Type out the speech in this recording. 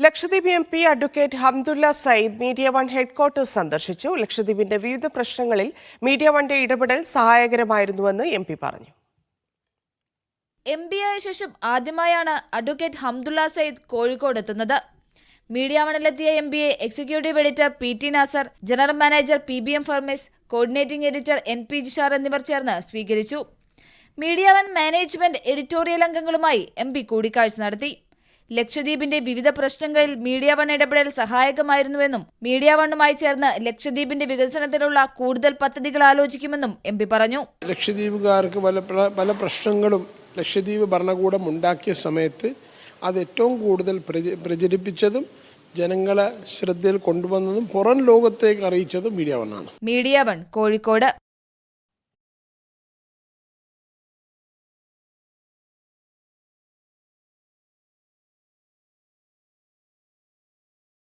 Lakshadweep MP advocate Hamdullah Sayeed Media One headquarters സന്ദർശിച്ചു. ലക്ഷദ്വീപിന്റെ വിവിധ പ്രശ്നങ്ങളിൽ മീഡിയ വണ്ടെ ഇടപെടൽ സഹായകരമായിരുന്നുവെന്ന് MP പറഞ്ഞു. MP ആയ ശേഷം ആദ്യമായാണ് അഡ്വക്കേറ്റ് ഹംദുള്ള സയ്യിദ് കോഴിക്കോട് എത്തുന്നത്. മീഡിയ വണ്ണിലെത്തിയ MPയെ executive editor PT Nasser, general manager PBM ഫർമേസ്, കോർഡിനേറ്റിംഗ് എഡിറ്റർ NP ജിഷാർ എന്നിവർ ചേർന്ന് സ്വീകരിച്ചു. മീഡിയ വൺ മാനേജ്മെന്റ് എഡിറ്റോറിയൽ അംഗങ്ങളുമായി MP കൂടിക്കാഴ്ച നടത്തി. ലക്ഷദ്വീപിന്റെ വിവിധ പ്രശ്നങ്ങളിൽ മീഡിയ വൺ ഇടപെടൽ സഹായകമായിരുന്നുവെന്നും മീഡിയ വണ്ണുമായി ചേർന്ന് ലക്ഷദ്വീപിന്റെ വികസനത്തിനുള്ള കൂടുതൽ പദ്ധതികൾ ആലോചിക്കുമെന്നും MP പറഞ്ഞു. ലക്ഷദ്വീപുകാർക്ക് പല പ്രശ്നങ്ങളും ലക്ഷദ്വീപ് ഭരണകൂടം ഉണ്ടാക്കിയ സമയത്ത് അത് ഏറ്റവും കൂടുതൽ പ്രചരിപ്പിച്ചതും ജനങ്ങളെ ശ്രദ്ധയിൽ കൊണ്ടുവന്നതും പുറം ലോകത്തേക്ക് അറിയിച്ചതും മീഡിയ വണ്ണാണ്. Media One Kozhikode.